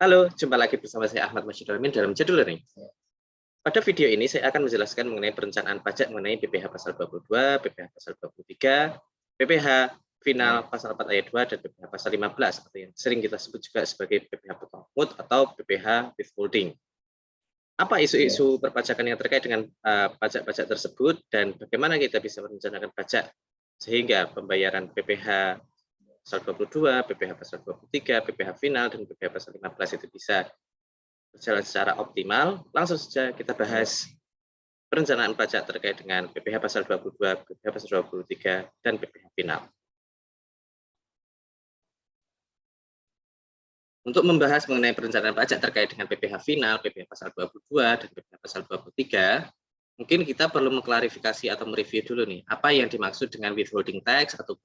Halo, jumpa lagi bersama saya Ahmad Masyidul Amin dalam Jadul Learning. Pada video ini saya akan menjelaskan mengenai perencanaan pajak mengenai PPh pasal 22, PPh pasal 23, PPh final pasal 4 ayat 2, dan PPh pasal 15, atau yang sering kita sebut juga sebagai PPh potong pungut atau PPh withholding. Apa isu-isu perpajakan yang terkait dengan pajak-pajak tersebut, dan bagaimana kita bisa merencanakan pajak sehingga pembayaran PPh pasal 22, PPh pasal 23, PPh final, dan PPh pasal 15 itu bisa berjalan secara optimal. Langsung saja kita bahas perencanaan pajak terkait dengan PPh pasal 22, PPh pasal 23, dan PPh final. Untuk membahas mengenai perencanaan pajak terkait dengan PPh final, PPh pasal 22, dan PPh pasal 23, mungkin kita perlu mengklarifikasi atau mereview dulu nih, apa yang dimaksud dengan withholding tax atau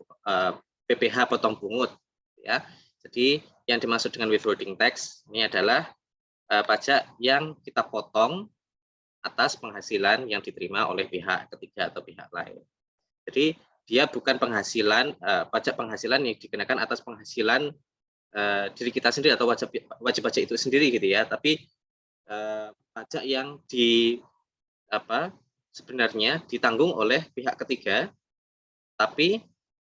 PPh potong pungut. Ya, jadi yang dimaksud dengan withholding tax ini adalah pajak yang kita potong atas penghasilan yang diterima oleh pihak ketiga atau pihak lain. Jadi dia bukan penghasilan pajak penghasilan yang dikenakan atas penghasilan diri kita sendiri atau wajib pajak itu sendiri gitu ya, tapi pajak yang sebenarnya ditanggung oleh pihak ketiga, tapi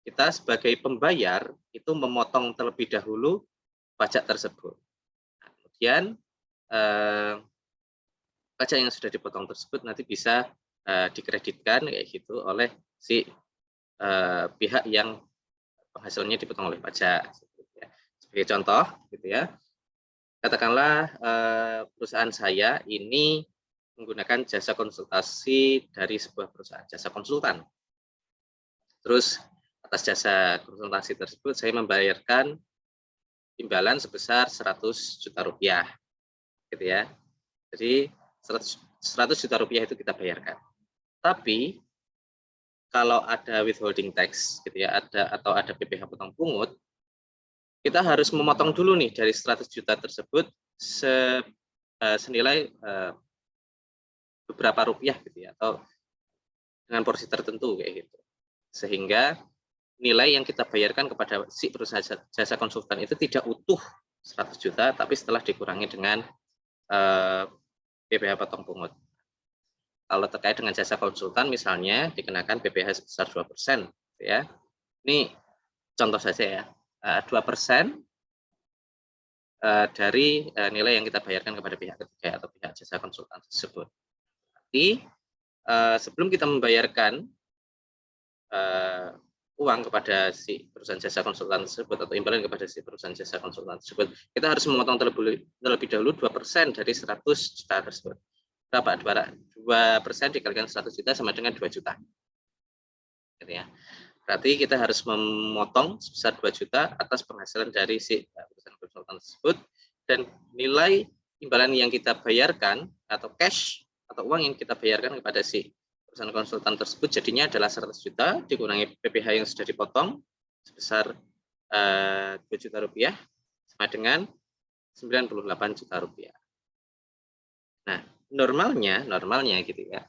kita sebagai pembayar itu memotong terlebih dahulu pajak tersebut. Nah, kemudian pajak yang sudah dipotong tersebut nanti bisa dikreditkan kayak gitu oleh si pihak yang penghasilannya dipotong oleh pajak. Sebagai contoh, gitu ya, katakanlah perusahaan saya ini menggunakan jasa konsultasi dari sebuah perusahaan jasa konsultan. Terus atas jasa konsultasi tersebut saya membayarkan imbalan sebesar 100 juta rupiah, gitu ya. Jadi 100 juta rupiah itu kita bayarkan. Tapi kalau ada withholding tax, gitu ya, atau ada PPh potong pungut, kita harus memotong dulu nih dari 100 juta tersebut senilai beberapa rupiah, gitu ya, atau dengan porsi tertentu kayak gitu. Sehingga nilai yang kita bayarkan kepada si perusahaan jasa konsultan itu tidak utuh 100 juta, tapi setelah dikurangi dengan PPh potong pungut. Kalau terkait dengan jasa konsultan misalnya dikenakan PPh sebesar 2%, ya. Ini contoh saja ya, 2% dari nilai yang kita bayarkan kepada pihak ketiga atau pihak jasa konsultan tersebut. Tapi sebelum kita membayarkan uang kepada si perusahaan jasa konsultan tersebut atau imbalan kepada si perusahaan jasa konsultan tersebut, kita harus memotong terlebih dahulu 2% dari 100 juta tersebut. Berapa? 2% dikalikan 100 juta sama dengan 2 juta. Gitu ya. Berarti kita harus memotong sebesar 2 juta atas penghasilan dari si perusahaan konsultan tersebut, dan nilai imbalan yang kita bayarkan atau cash atau uang yang kita bayarkan kepada si perusahaan konsultan tersebut jadinya adalah 100 juta dikurangi PPh yang sudah dipotong sebesar 2 juta rupiah sama dengan 98 juta rupiah. Nah, normalnya gitu ya,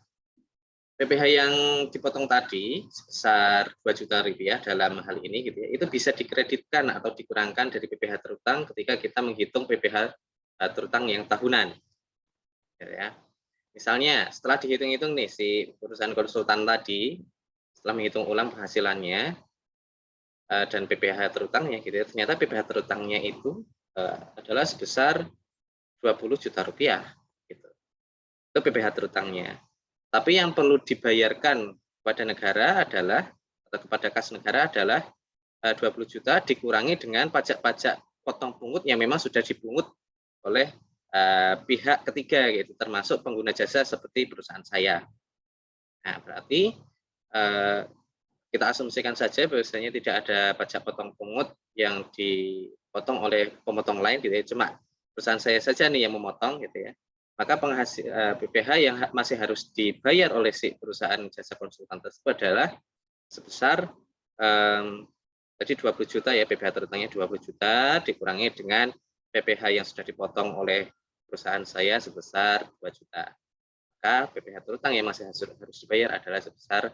PPh yang dipotong tadi sebesar 2 juta rupiah dalam hal ini gitu ya, itu bisa dikreditkan atau dikurangkan dari PPh terutang ketika kita menghitung PPh terutang yang tahunan. Ya. Misalnya setelah dihitung-hitung nih si perusahaan konsultan tadi, setelah menghitung ulang penghasilannya dan PPh terutangnya gitu ya, ternyata PPh terutangnya itu adalah sebesar 20 juta rupiah gitu. Itu PPh terutangnya. Tapi yang perlu dibayarkan kepada negara adalah, atau kepada kas negara adalah 20 juta dikurangi dengan pajak-pajak potong pungut yang memang sudah dipungut oleh pihak ketiga, gitu, termasuk pengguna jasa seperti perusahaan saya. Nah, berarti kita asumsikan saja bahwasanya tidak ada pajak potong pungut yang dipotong oleh pemotong lain, gitu ya, cuma perusahaan saya saja nih yang memotong, gitu ya. Maka PPh yang masih harus dibayar oleh si perusahaan jasa konsultan tersebut adalah sebesar tadi 20 juta ya, PPh terutangnya 20 juta dikurangi dengan PPh yang sudah dipotong oleh perusahaan saya sebesar 2 juta. Maka PPh terutang yang masih harus dibayar adalah sebesar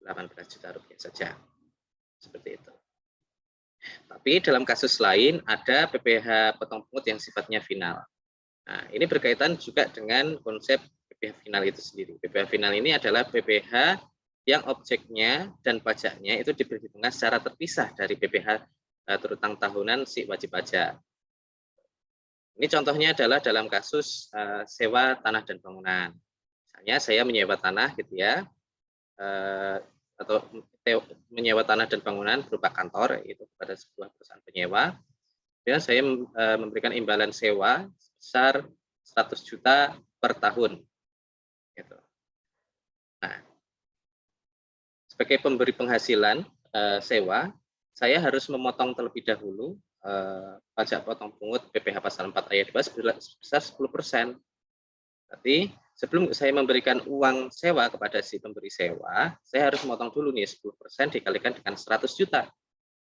18 juta rupiah saja. Seperti itu. Tapi dalam kasus lain ada PPh potong pungut yang sifatnya final. Nah, ini berkaitan juga dengan konsep PPh final itu sendiri. PPh final ini adalah PPh yang objeknya dan pajaknya itu diperhitungkan secara terpisah dari PPh terutang tahunan si wajib pajak. Ini contohnya adalah dalam kasus sewa tanah dan bangunan. Misalnya saya menyewa tanah gitu ya, atau menyewa tanah dan bangunan berupa kantor itu kepada sebuah perusahaan penyewa. Ya, saya memberikan imbalan sewa sebesar 100 juta per tahun. Gitu. Nah, sebagai pemberi penghasilan sewa, saya harus memotong terlebih dahulu pajak potong pungut PPh pasal 4 ayat 2 sebesar 10%. Tapi sebelum saya memberikan uang sewa kepada si pemberi sewa, saya harus memotong dulu nih 10% dikalikan dengan 100 juta.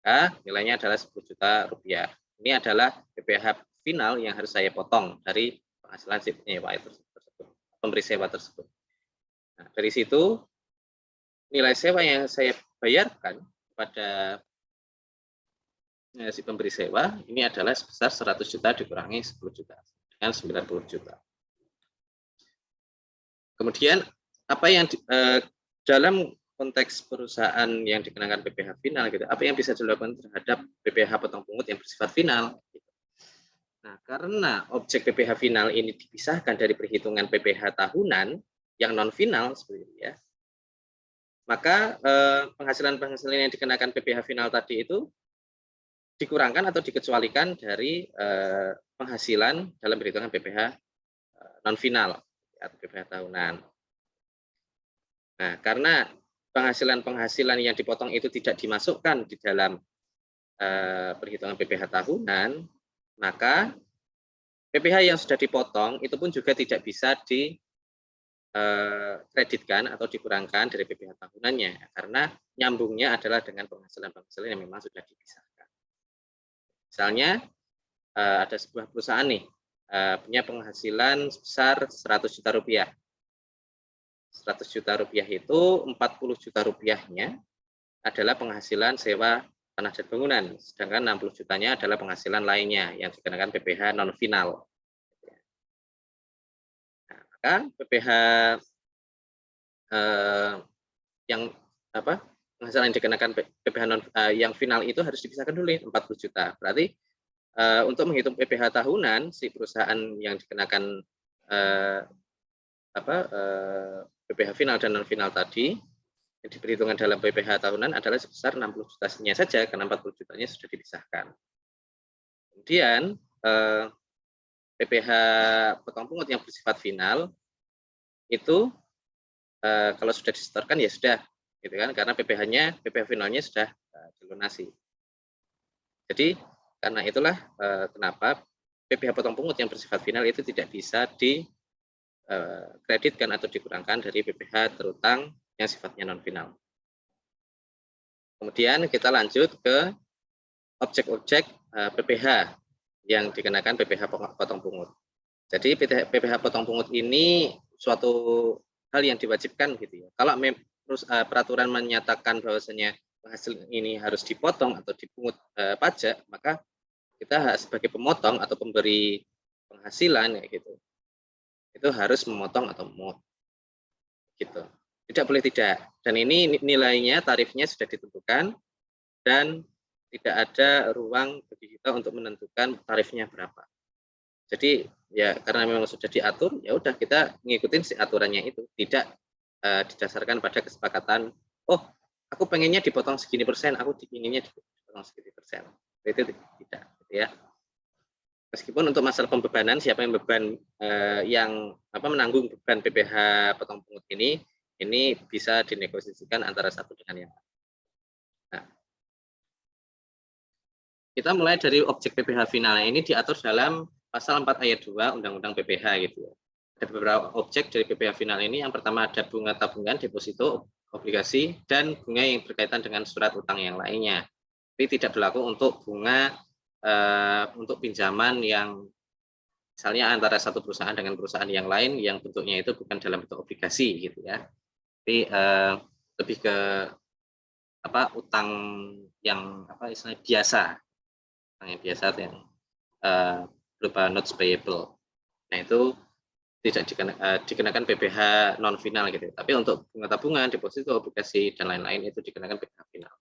Nah, nilainya adalah 10 juta rupiah. Ini adalah PPh final yang harus saya potong dari penghasilan si penyewa tersebut, pemberi sewa tersebut. Nah, dari situ nilai sewa yang saya bayarkan kepada si pemberi sewa ini adalah sebesar 100 juta dikurangi 10 juta dengan 90 juta. Kemudian apa yang dalam konteks perusahaan yang dikenakan PPh final gitu, apa yang bisa dilakukan terhadap PPh potong pungut yang bersifat final? Gitu. Nah, karena objek PPh final ini dipisahkan dari perhitungan PPh tahunan yang non final seperti itu ya, maka penghasilan-penghasilan yang dikenakan PPh final tadi itu dikurangkan atau dikecualikan dari penghasilan dalam perhitungan PPh non final atau PPh tahunan. Nah, karena penghasilan-penghasilan yang dipotong itu tidak dimasukkan di dalam perhitungan PPh tahunan, maka PPh yang sudah dipotong itu pun juga tidak bisa dikreditkan atau dikurangkan dari PPh tahunannya, karena nyambungnya adalah dengan penghasilan-penghasilan yang memang sudah dipisahkan. Misalnya ada sebuah perusahaan nih punya penghasilan sebesar 100 juta rupiah. 100 juta rupiah itu 40 juta rupiahnya adalah penghasilan sewa tanah dan bangunan, sedangkan 60 jutanya adalah penghasilan lainnya yang dikenakan PPh non final. Nah, maka PPh yang penghasilan yang dikenakan PPh non yang final itu harus dipisahkan dulu 40 juta. Berarti untuk menghitung PPh tahunan si perusahaan yang dikenakan PPh final dan non final tadi yang diperhitungkan dalam PPh tahunan adalah sebesar 60 jutanya saja karena 40 jutanya sudah dipisahkan. Kemudian PPh potong pungut yang bersifat final itu kalau sudah disetorkan ya sudah gitu kan, karena PPh finalnya sudah dilunasi. Jadi karena itulah kenapa PPh potong pungut yang bersifat final itu tidak bisa dikreditkan atau dikurangkan dari PPh terutang yang sifatnya non final. Kemudian kita lanjut ke objek-objek PPh yang dikenakan PPh potong pungut. Jadi PPh potong pungut ini suatu hal yang diwajibkan gitu ya. Kalau peraturan menyatakan bahwasanya penghasilan ini harus dipotong atau dipungut pajak, maka kita sebagai pemotong atau pemberi penghasilan ya gitu, itu harus memotong atau memungut gitu. Tidak boleh tidak. Dan ini nilainya, tarifnya sudah ditentukan dan tidak ada ruang bagi kita untuk menentukan tarifnya berapa. Jadi ya karena memang sudah diatur, ya udah kita ngikutin si aturannya itu, tidak didasarkan pada kesepakatan. Oh, aku pengennya dipotong segini persen, aku inginnya dipotong segini persen. Itu tidak, gitu ya. Meskipun untuk masalah pembebanan, siapa yang beban yang menanggung beban PPh potong pungut ini bisa dinegosiasikan antara satu dengan yang lain. Nah, kita mulai dari objek PPh final ini diatur dalam pasal 4 ayat 2 Undang-Undang PPh gitu ya. Ada beberapa objek dari PPh final ini. Yang pertama ada bunga tabungan, deposito, obligasi, dan bunga yang berkaitan dengan surat utang yang lainnya. Tapi tidak berlaku untuk bunga untuk pinjaman yang misalnya antara satu perusahaan dengan perusahaan yang lain yang bentuknya itu bukan dalam bentuk obligasi gitu ya. Tapi lebih ke utang yang istilahnya biasa yang biasa yang berupa notes payable. Nah, itu tidak dikenakan PPh non final gitu. Tapi untuk bunga tabungan, deposito, obligasi dan lain-lain itu dikenakan PPh final.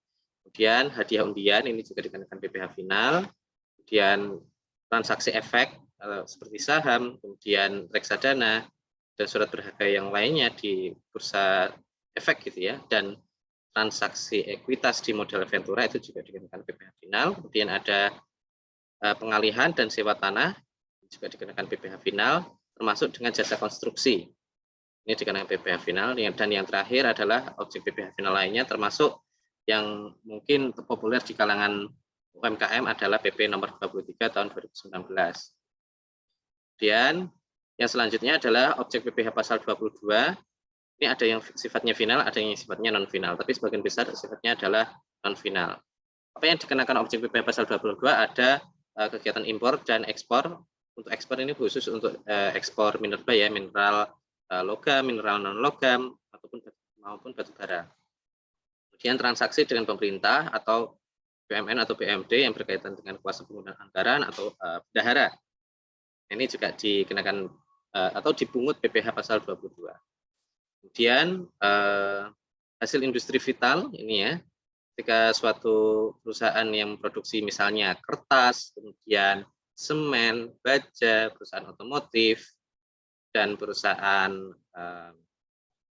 Kemudian hadiah undian ini juga dikenakan PPh final. Kemudian transaksi efek seperti saham, kemudian reksadana dan surat berharga yang lainnya di bursa efek gitu ya, dan transaksi ekuitas di modal Ventura itu juga dikenakan PPh final. Kemudian ada pengalihan dan sewa tanah juga dikenakan PPh final, termasuk dengan jasa konstruksi. Ini dikenakan PPh final, dan yang terakhir adalah objek PPh final lainnya, termasuk yang mungkin populer di kalangan UMKM adalah PP nomor 23 tahun 2019. Kemudian yang selanjutnya adalah objek PPh pasal 22. Ini ada yang sifatnya final, ada yang sifatnya non final, tapi sebagian besar sifatnya adalah non final. Apa yang dikenakan objek PPh pasal 22 ada kegiatan impor dan ekspor. Untuk ekspor ini khusus untuk ekspor minerba ya, mineral logam, mineral non logam maupun batu bara. Kemudian transaksi dengan pemerintah atau BUMN atau BUMD yang berkaitan dengan kuasa penggunaan anggaran atau bendahara. Ini juga dikenakan atau dipungut PPh pasal 22. Kemudian hasil industri vital ini ya, ketika suatu perusahaan yang memproduksi misalnya kertas, kemudian semen, baja, perusahaan otomotif, dan perusahaan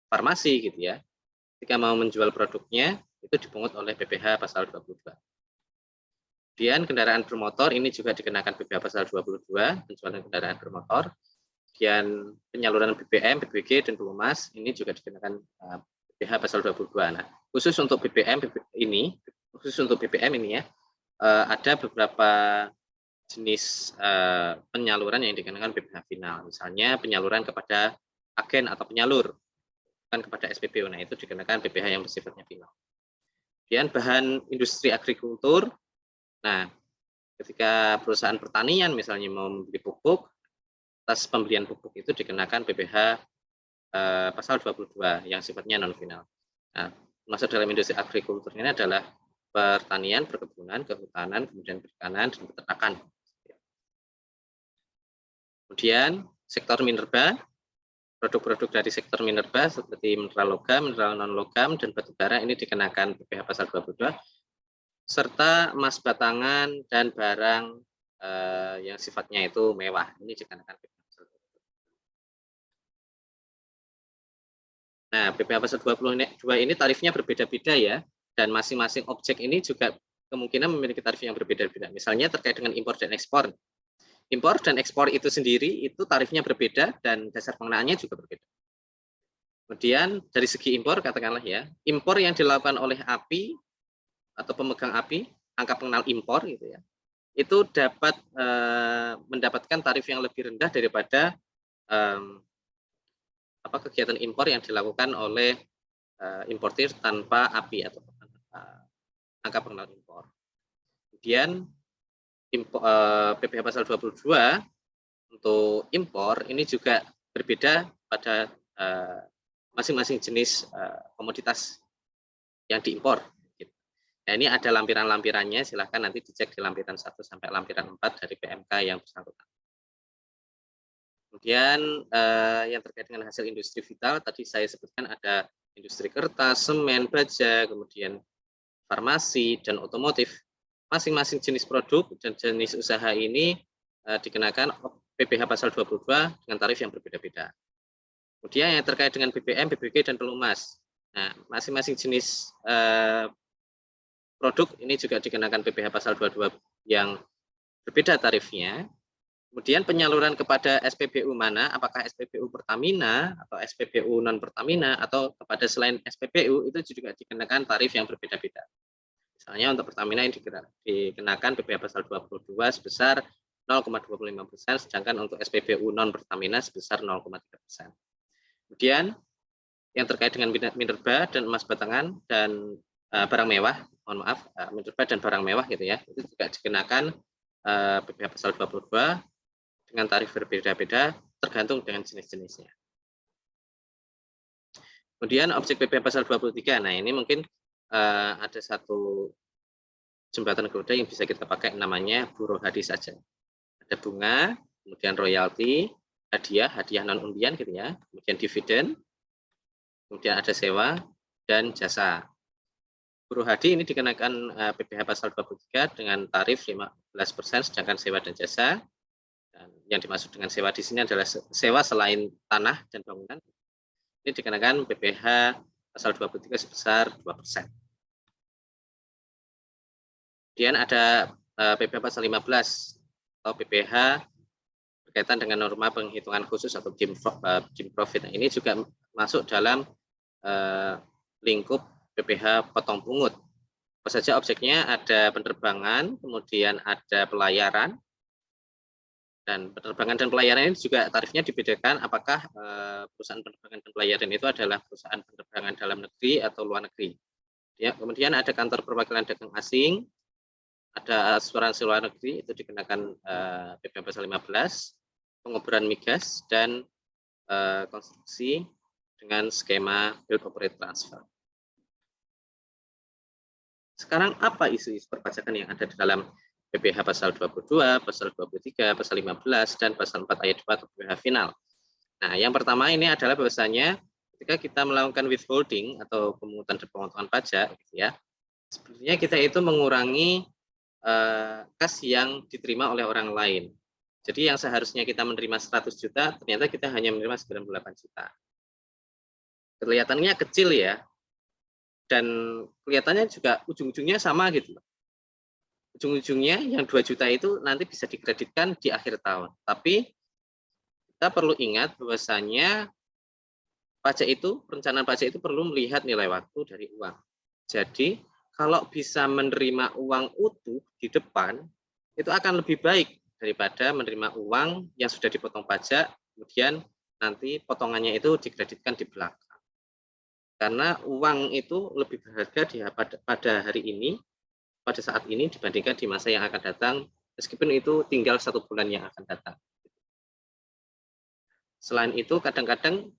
farmasi gitu ya, ketika mau menjual produknya itu dipungut oleh PPh pasal 22. Kemudian kendaraan bermotor ini juga dikenakan PPh pasal 22, penjualan kendaraan bermotor. Kemudian penyaluran BBM, BBG, dan Pelumas ini juga dikenakan PPh pasal 22. Nah, khusus untuk BBM ini ya, ada beberapa jenis penyaluran yang dikenakan PPh final. Misalnya penyaluran kepada agen atau penyalur, bukan kepada SPBU. Nah, itu dikenakan PPh yang bersifatnya final. Kemudian bahan industri agrikultur. Nah, ketika perusahaan pertanian misalnya mau membeli pupuk, atas pembelian pupuk itu dikenakan PPh pasal 22 yang sifatnya non final. Nah, masuk dalam industri agrikultur ini adalah pertanian, perkebunan, kehutanan, kemudian perikanan, dan peternakan. Kemudian sektor minerba, produk-produk dari sektor minerba seperti mineral logam, mineral non logam, dan batu bara ini dikenakan PPh pasal 22, serta emas batangan dan barang yang sifatnya itu mewah ini dikenakan PPh pasal 22. Nah, PPh pasal 22 ini tarifnya berbeda-beda ya, dan masing-masing objek ini juga kemungkinan memiliki tarif yang berbeda-beda. Misalnya terkait dengan impor dan ekspor. Impor dan ekspor itu sendiri itu tarifnya berbeda dan dasar pengenaannya juga berbeda. Kemudian dari segi impor katakanlah ya, impor yang dilakukan oleh API atau pemegang API, angka pengenal impor gitu ya, itu dapat mendapatkan tarif yang lebih rendah daripada kegiatan impor yang dilakukan oleh importir tanpa API atau angka pengenal impor. Kemudian PPh pasal 22 untuk impor ini juga berbeda pada masing-masing jenis komoditas yang diimpor. Nah, ini ada lampiran-lampirannya, silahkan nanti dicek di lampiran 1 sampai lampiran 4 dari PMK yang bersangkutan. Kemudian yang terkait dengan hasil industri vital, tadi saya sebutkan ada industri kertas, semen, baja, kemudian farmasi, dan otomotif. Masing-masing jenis produk dan jenis usaha ini dikenakan PPh pasal 22 dengan tarif yang berbeda-beda. Kemudian yang terkait dengan BBM, BBG, dan Pelumas. Nah, masing-masing jenis produk ini juga dikenakan PPh pasal 22 yang berbeda tarifnya. Kemudian penyaluran kepada SPBU mana, apakah SPBU Pertamina atau SPBU non Pertamina atau kepada selain SPBU itu juga dikenakan tarif yang berbeda-beda. Misalnya untuk Pertamina ini dikenakan PPh pasal 22 sebesar 0,25%, sedangkan untuk SPBU non Pertamina sebesar 0,3%. Kemudian yang terkait dengan minerba dan emas batangan dan barang mewah, mohon maaf, minerba dan barang mewah gitu ya, itu juga dikenakan PPh pasal 22 dengan tarif berbeda-beda tergantung dengan jenis-jenisnya. Kemudian objek PPh pasal 23, nah ini mungkin ada satu jembatan keledai yang bisa kita pakai namanya buruh hadi saja. Ada bunga, kemudian royalti, hadiah non undian gitu ya, kemudian dividen, kemudian ada sewa dan jasa. Buruh hadi ini dikenakan PPh pasal 23 dengan tarif 15%, sedangkan sewa dan jasa, dan yang dimaksud dengan sewa di sini adalah sewa selain tanah dan bangunan, ini dikenakan PPh pasal 23 sebesar 2%. Kemudian ada PPh pasal 15 atau PPh berkaitan dengan norma penghitungan khusus atau Jim profit. Nah, ini juga masuk dalam lingkup PPh potong pungut. Apa saja objeknya? Ada penerbangan, kemudian ada pelayaran, dan penerbangan dan pelayaran ini juga tarifnya dibedakan apakah perusahaan penerbangan dan pelayaran itu adalah perusahaan penerbangan dalam negeri atau luar negeri. Ya, kemudian ada kantor perwakilan dagang asing, ada asuransi luar negeri, itu dikenakan PPh pasal 15, penguburan migas, dan konstruksi dengan skema build operate transfer. Sekarang apa isu-isu perpajakan yang ada di dalam PPh pasal 22, pasal 23, pasal 15, dan pasal 4 ayat 2 atau PPh final? Nah, yang pertama ini adalah bahwasanya ketika kita melakukan withholding atau pemungutan dan pemotongan pajak, gitu ya, sebenarnya kita itu mengurangi kas yang diterima oleh orang lain. Jadi yang seharusnya kita menerima 100 juta, ternyata kita hanya menerima 98 juta. Kelihatannya kecil ya, dan kelihatannya juga ujung-ujungnya sama gitu. Ujung-ujungnya yang 2 juta itu nanti bisa dikreditkan di akhir tahun. Tapi kita perlu ingat bahwasanya pajak itu, perencanaan pajak itu perlu melihat nilai waktu dari uang. Jadi kalau bisa menerima uang utuh di depan, itu akan lebih baik daripada menerima uang yang sudah dipotong pajak, kemudian nanti potongannya itu dikreditkan di belakang. Karena uang itu lebih berharga pada hari ini, pada saat ini dibandingkan di masa yang akan datang, meskipun itu tinggal 1 bulan yang akan datang. Selain itu, kadang-kadang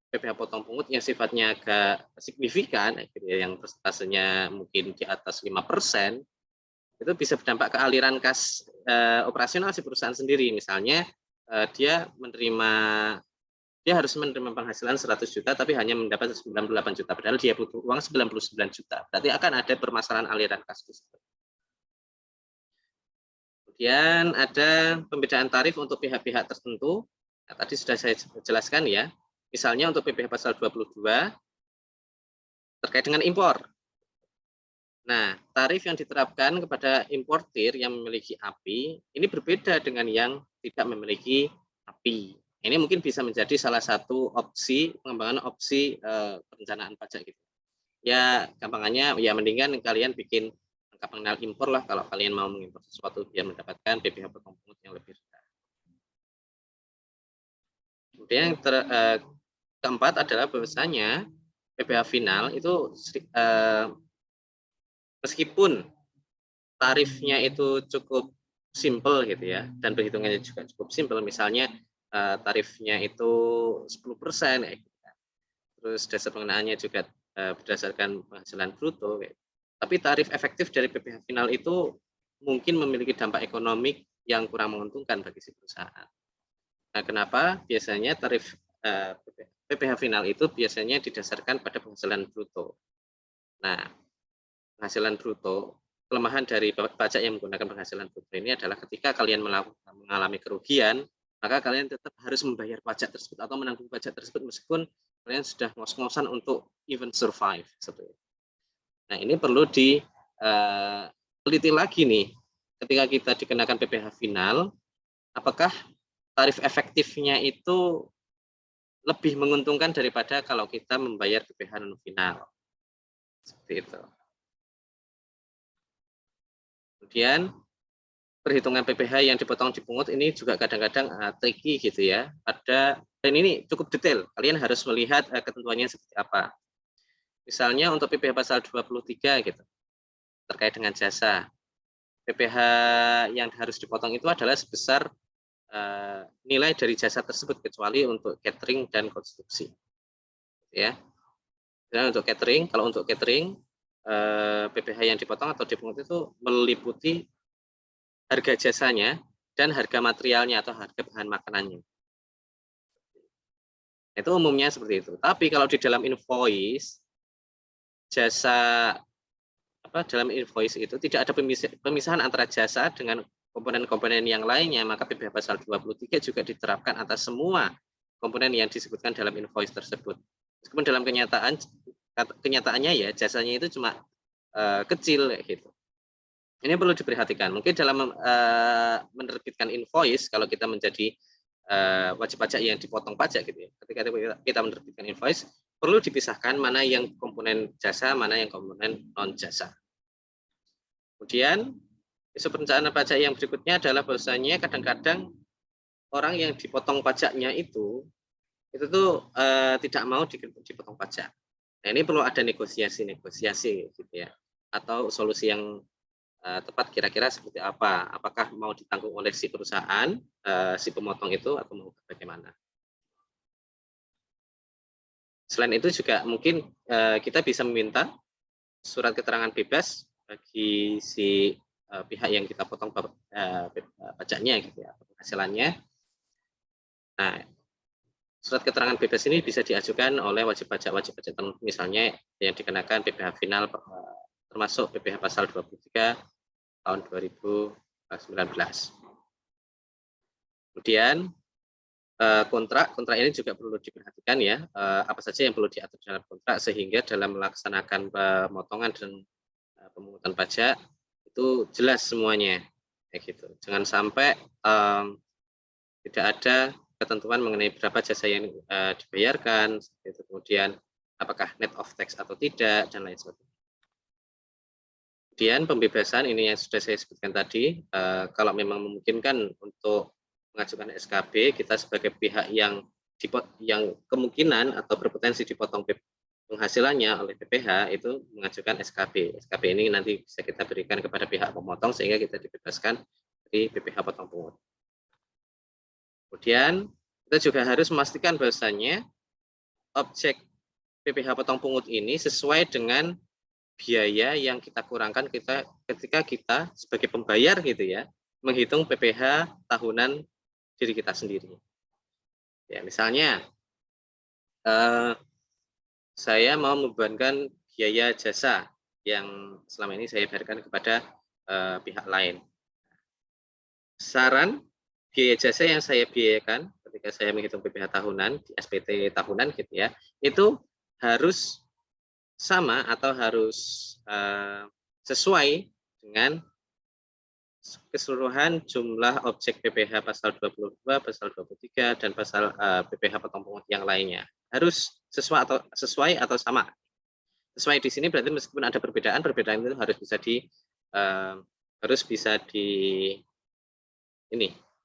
PPh potong pungut yang sifatnya agak signifikan, yang persentasenya mungkin di atas 5%, itu bisa berdampak ke aliran kas operasional si perusahaan sendiri. Misalnya dia harus menerima penghasilan 100 juta tapi hanya mendapat 98 juta, padahal dia butuh uang 99 juta. Berarti akan ada permasalahan aliran kas. Kemudian ada pembedaan tarif untuk pihak-pihak tertentu. Nah, tadi sudah saya jelaskan ya. Misalnya untuk PPh pasal 22 terkait dengan impor. Nah, tarif yang diterapkan kepada importir yang memiliki API ini berbeda dengan yang tidak memiliki API. Ini mungkin bisa menjadi salah satu opsi pengembangan opsi perencanaan pajak gitu. Ya, gampangannya ya mendingan kalian bikin angka pengenal impor lah kalau kalian mau mengimpor sesuatu biar mendapatkan PPh potong pungut yang lebih rendah. Kemudian yang keempat adalah bahwasanya PPh final itu meskipun tarifnya itu cukup simple gitu ya, dan perhitungannya juga cukup simple, misalnya tarifnya itu 10%, terus dasar pengenaannya juga berdasarkan penghasilan bruto, tapi tarif efektif dari PPh final itu mungkin memiliki dampak ekonomi yang kurang menguntungkan bagi si perusahaan. Nah, kenapa? Biasanya tarif PPh final itu biasanya didasarkan pada penghasilan bruto. Nah, penghasilan bruto, kelemahan dari pajak yang menggunakan penghasilan bruto ini adalah ketika kalian mengalami kerugian, maka kalian tetap harus membayar pajak tersebut atau menanggung pajak tersebut meskipun kalian sudah ngos-ngosan untuk even survive. Nah, ini perlu diteliti lagi nih, ketika kita dikenakan PPh final, apakah tarif efektifnya itu lebih menguntungkan daripada kalau kita membayar PPh non final. Seperti itu. Kemudian perhitungan PPh yang dipotong dipungut ini juga kadang-kadang tricky gitu ya. Dan ini cukup detail. Kalian harus melihat ketentuannya seperti apa. Misalnya untuk PPh pasal 23 gitu. Terkait dengan jasa. PPh yang harus dipotong itu adalah sebesar nilai dari jasa tersebut kecuali untuk catering dan konstruksi. Ya. Dan untuk catering, kalau untuk catering PPh yang dipotong atau dipungut itu meliputi harga jasanya dan harga materialnya atau harga bahan makanannya. Itu umumnya seperti itu. Tapi kalau di dalam invoice jasa dalam invoice itu tidak ada pemisahan antara jasa dengan komponen-komponen yang lainnya, maka PPh pasal 23 juga diterapkan atas semua komponen yang disebutkan dalam invoice tersebut. Meskipun dalam kenyataannya ya jasanya itu cuma kecil gitu. Ini perlu diperhatikan. Mungkin dalam menerbitkan invoice, kalau kita menjadi wajib pajak yang dipotong pajak gitu ya. Ketika kita menerbitkan invoice, perlu dipisahkan mana yang komponen jasa, mana yang komponen non jasa. Kemudian isu perencanaan pajak yang berikutnya adalah bahwasanya kadang-kadang orang yang dipotong pajaknya itu tuh tidak mau dipotong pajak. Nah, ini perlu ada negosiasi gitu ya, atau solusi yang tepat kira-kira seperti apa? Apakah mau ditanggung oleh si perusahaan, si pemotong itu, atau mau bagaimana? Selain itu juga mungkin kita bisa meminta surat keterangan bebas bagi si pihak yang kita potong pajaknya gitu ya, penghasilannya. Nah, surat keterangan bebas ini bisa diajukan oleh wajib pajak tertentu, misalnya yang dikenakan PPh final termasuk PPh pasal 23 tahun 2019. Kemudian kontrak ini juga perlu diperhatikan ya, apa saja yang perlu diatur dalam kontrak sehingga dalam melaksanakan pemotongan dan pemungutan pajak itu jelas semuanya kayak gitu. Jangan sampai tidak ada ketentuan mengenai berapa jasa yang dibayarkan, gitu. Kemudian apakah net of tax atau tidak, dan lain sebagainya. Kemudian pembebasan ini yang sudah saya sebutkan tadi, kalau memang memungkinkan untuk mengajukan SKB, kita sebagai pihak yang kemungkinan atau berpotensi dipotong penghasilannya oleh PPh itu mengajukan SKB. SKB ini nanti bisa kita berikan kepada pihak pemotong sehingga kita dibebaskan dari PPh potong pungut. Kemudian kita juga harus memastikan bahwasannya objek PPh potong pungut ini sesuai dengan biaya yang kita kurangkan ketika kita sebagai pembayar gitu ya, menghitung PPh tahunan diri kita sendiri. Ya, misalnya saya mau membebankan biaya jasa yang selama ini saya bayarkan kepada pihak lain. Saran biaya jasa yang saya biayakan ketika saya menghitung PPh tahunan di SPT tahunan gitu ya, itu harus sama atau harus sesuai dengan keseluruhan jumlah objek PPh pasal 22, pasal 23 dan pasal PPh potong pungut yang lainnya. Harus sesuai atau sama. Sesuai di sini berarti meskipun ada perbedaan itu harus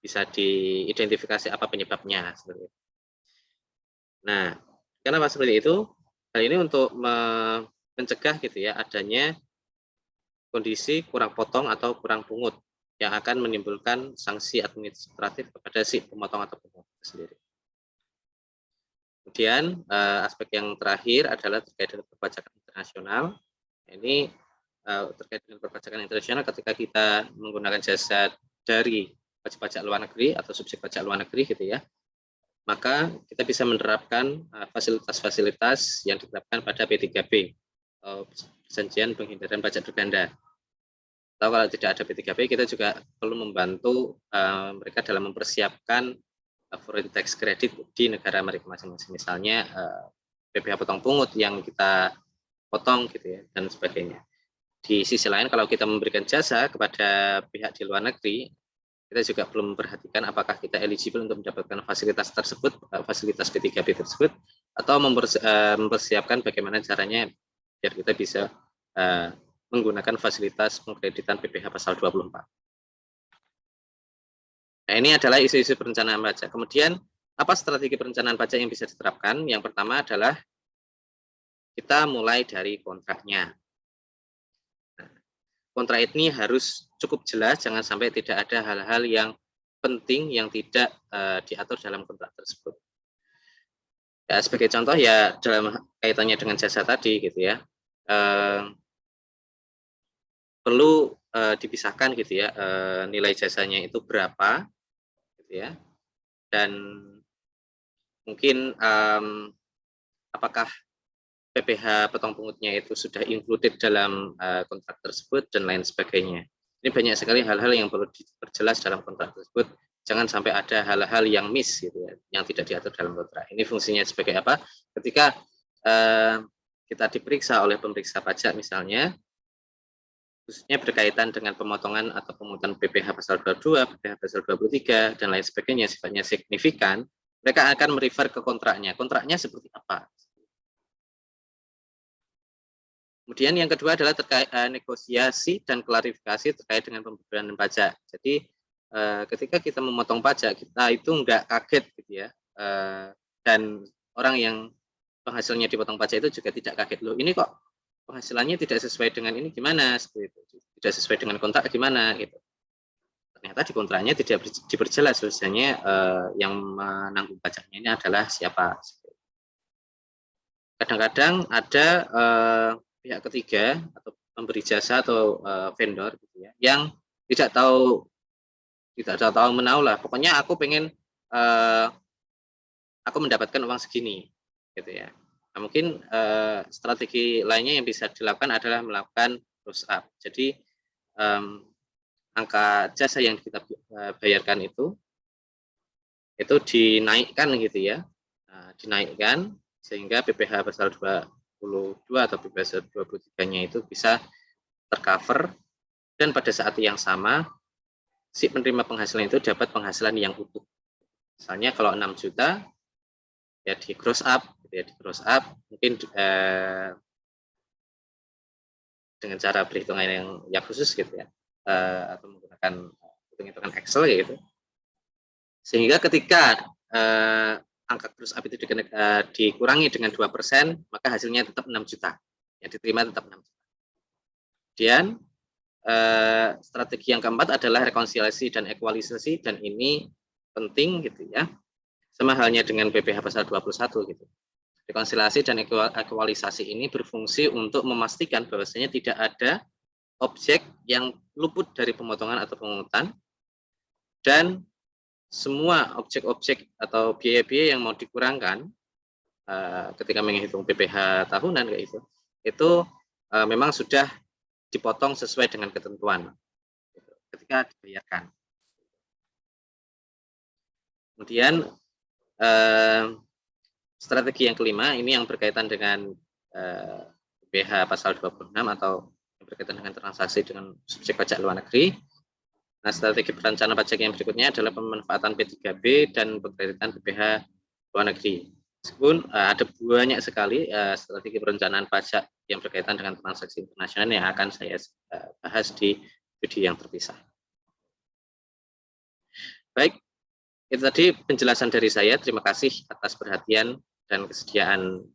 bisa diidentifikasi apa penyebabnya seperti itu. Nah, kenapa seperti itu? Hal ini untuk mencegah gitu ya adanya kondisi kurang potong atau kurang pungut yang akan menimbulkan sanksi administratif kepada si pemotong atau pemungut sendiri. Kemudian aspek yang terakhir adalah terkait dengan perpajakan internasional. Ini terkait dengan perpajakan internasional ketika kita menggunakan jasa dari wajib pajak luar negeri atau subjek pajak luar negeri gitu ya, maka kita bisa menerapkan fasilitas-fasilitas yang ditetapkan pada P3B, perjanjian penghindaran pajak berganda. Atau kalau tidak ada P3B, kita juga perlu membantu mereka dalam mempersiapkan foreign tax credit di negara mereka masing-masing. Misalnya PPh potong pungut yang kita potong gitu ya, dan sebagainya. Di sisi lain, kalau kita memberikan jasa kepada pihak di luar negeri, kita juga belum memperhatikan apakah kita eligible untuk mendapatkan fasilitas tersebut, fasilitas P3B tersebut, atau mempersiapkan bagaimana caranya biar kita bisa menggunakan fasilitas pengkreditan PPh pasal 24. Nah, ini adalah isu-isu perencanaan pajak. Kemudian, apa strategi perencanaan pajak yang bisa diterapkan? Yang pertama adalah kita mulai dari kontraknya. Kontrak ini harus cukup jelas, jangan sampai tidak ada hal-hal yang penting yang tidak diatur dalam kontrak tersebut. Ya, sebagai contoh ya dalam kaitannya dengan jasa tadi gitu ya, perlu dipisahkan gitu ya, nilai jasanya itu berapa gitu ya, dan mungkin apakah PPh potong pungutnya itu sudah included dalam kontrak tersebut dan lain sebagainya. Ini banyak sekali hal-hal yang perlu diperjelas dalam kontrak tersebut. Jangan sampai ada hal-hal yang miss gitu ya, yang tidak diatur dalam kontrak. Ini fungsinya sebagai apa? Ketika kita diperiksa oleh pemeriksa pajak misalnya, khususnya berkaitan dengan pemotongan atau pemungutan PPh pasal 22, PPh pasal 23 dan lain sebagainya sifatnya signifikan, mereka akan merefer ke kontraknya. Kontraknya seperti apa? Kemudian yang kedua adalah terkait negosiasi dan klarifikasi terkait dengan pembayaran pajak. Jadi ketika kita memotong pajak, kita itu enggak kaget gitu ya. Dan orang yang penghasilnya dipotong pajak itu juga tidak kaget, loh ini kok penghasilannya tidak sesuai dengan ini gimana, seperti itu. Tidak sesuai dengan kontrak gimana gitu. Ternyata di kontraknya tidak diperjelas bahwasanya yang menanggung pajaknya ini adalah siapa. Kadang-kadang ada pihak ketiga atau pemberi jasa atau vendor gitu ya, yang tidak tahu menahu lah. Pokoknya aku pengen aku mendapatkan uang segini gitu ya. Nah, mungkin strategi lainnya yang bisa dilakukan adalah melakukan gross up. Jadi angka jasa yang kita bayarkan itu dinaikkan gitu ya. Nah, dinaikkan sehingga PPh pasal 22 atau PPh pasal 23-nya itu bisa tercover, dan pada saat yang sama si penerima penghasilan itu dapat penghasilan yang utuh. Misalnya kalau 6 juta ya di gross up gitu ya, di gross up mungkin dengan cara perhitungan yang khusus gitu ya, atau menggunakan hitung-hitungan Excel gitu. Sehingga ketika angka gross up itu dikurangi dengan 2%, maka hasilnya tetap 6 juta. Yang diterima tetap 6 juta. Kemudian strategi yang keempat adalah rekonsiliasi dan ekualisasi, dan ini penting gitu ya. Sama halnya dengan PPh pasal 21 gitu. Rekonsiliasi dan ekualisasi ini berfungsi untuk memastikan bahwasanya tidak ada objek yang luput dari pemotongan atau pemungutan, dan semua objek-objek atau biaya-biaya yang mau dikurangkan ketika menghitung PPh tahunan kayak itu memang sudah dipotong sesuai dengan ketentuan ketika dibayarkan. Kemudian strategi yang kelima ini yang berkaitan dengan PPh pasal 26 atau yang berkaitan dengan transaksi dengan subjek pajak luar negeri. Nah, strategi perencanaan pajak yang berikutnya adalah pemanfaatan P3B dan pengkreditan PPh luar negeri. Meskipun ada banyak sekali strategi perencanaan pajak yang berkaitan dengan transaksi internasional yang akan saya bahas di video yang terpisah. Baik, itu tadi penjelasan dari saya. Terima kasih atas perhatian dan kesediaan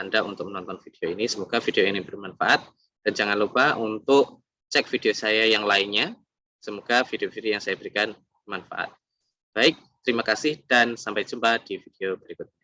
Anda untuk menonton video ini. Semoga video ini bermanfaat, dan jangan lupa untuk cek video saya yang lainnya. Semoga video-video yang saya berikan bermanfaat. Baik, terima kasih dan sampai jumpa di video berikutnya.